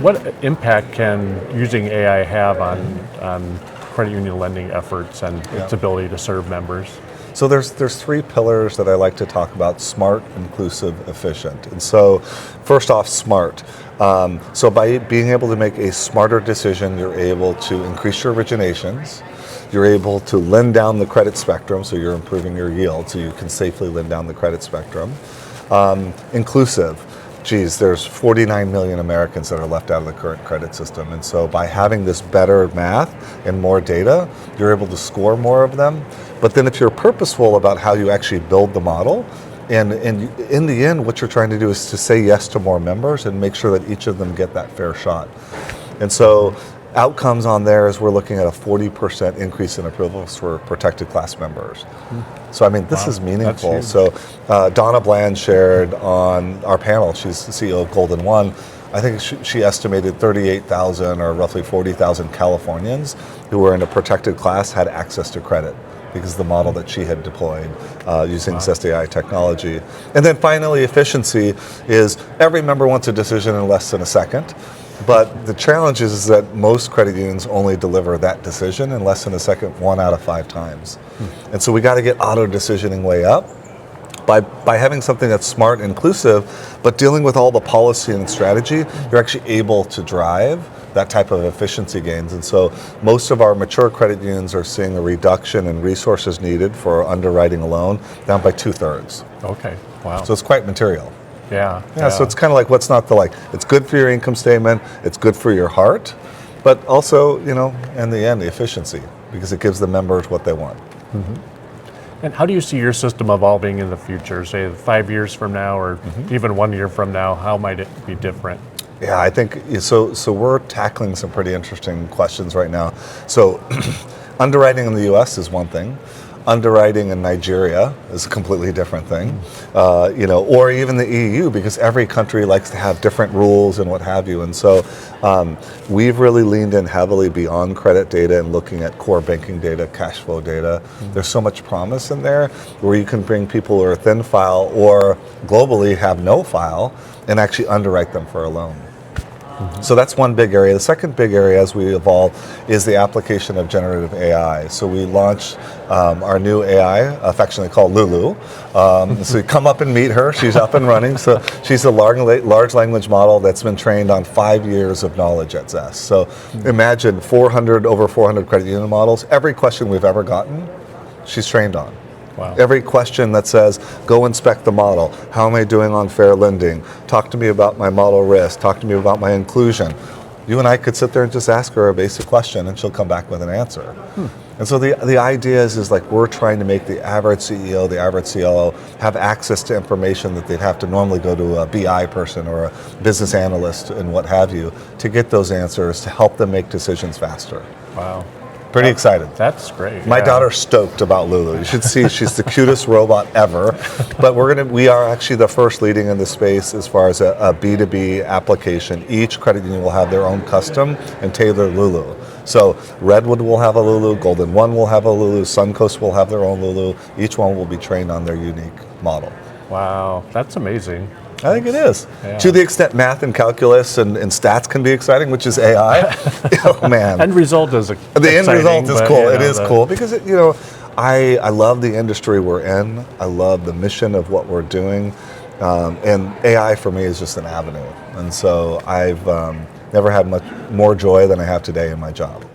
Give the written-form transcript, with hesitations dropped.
what impact can using AI have on credit union lending efforts and its ability to serve members? So there's three pillars that I like to talk about: smart, inclusive, efficient. And so first off, smart. So by being able to make a smarter decision, you're able to increase your originations. You're able to lend down the credit spectrum, so you're improving your yield, so you can safely lend down the credit spectrum. Inclusive. Geez, there's 49 million Americans that are left out of the current credit system. And so by having this better math and more data, you're able to score more of them. But then if you're purposeful about how you actually build the model, and in the end, what you're trying to do is to say yes to more members and make sure that each of them get that fair shot. And so outcomes on there is we're looking at a 40% increase in approvals for protected class members. So I mean, this is meaningful. So Donna Bland shared on our panel, she's the CEO of Golden One, I think she estimated 38,000 or roughly 40,000 Californians who were in a protected class had access to credit because of the model that she had deployed using Zest AI technology. And then finally, efficiency is every member wants a decision in less than a second. But the challenge is that most credit unions only deliver that decision in less than a second 1 out of 5 times. And so we got to get auto decisioning way up by having something that's smart and inclusive, but dealing with all the policy and strategy, you're actually able to drive that type of efficiency gains. And so most of our mature credit unions are seeing a reduction in resources needed for underwriting a loan down by 2/3. Okay, wow. So it's quite material. Yeah. So it's kind of like what's not the it's good for your income statement, it's good for your heart, but also, in the end, the efficiency, because it gives the members what they want. And how do you see your system evolving in the future, say 5 years from now or even 1 year from now? How might it be different? Yeah, I think, so we're tackling some pretty interesting questions right now. So underwriting in the US is one thing. Underwriting in Nigeria is a completely different thing, or even the EU, because every country likes to have different rules and what have you. And so we've really leaned in heavily beyond credit data and looking at core banking data, cash flow data. There's so much promise in there where you can bring people who are thin file or globally have no file and actually underwrite them for a loan. So that's one big area. The second big area as we evolve is the application of generative AI. So we launched our new AI, affectionately called Lulu. So you come up and meet her. She's up and running. So she's a large language model that's been trained on 5 years of knowledge at Zest. So imagine over 400 credit union models. Every question we've ever gotten, she's trained on. Wow. Every question that says, go inspect the model. How am I doing on fair lending? Talk to me about my model risk. Talk to me about my inclusion. You and I could sit there and just ask her a basic question and she'll come back with an answer. And so the idea is we're trying to make the average CEO, the average CLO have access to information that they'd have to normally go to a BI person or a business analyst and what have you to get those answers to help them make decisions faster. Wow. Pretty excited. That's great. My daughter's stoked about Lulu. You should see, she's the cutest robot ever. But we are actually the first leading in the space as far as a B2B application. Each credit union will have their own custom and tailored Lulu. So Redwood will have a Lulu, Golden One will have a Lulu, Suncoast will have their own Lulu. Each one will be trained on their unique model. Wow, that's amazing. I think it is. Yeah. To the extent math and calculus and stats can be exciting, which is AI. Oh man. End result is exciting. The end result is cool. It is cool because I love the industry we're in. I love the mission of what we're doing, and AI for me is just an avenue. And so I've never had much more joy than I have today in my job.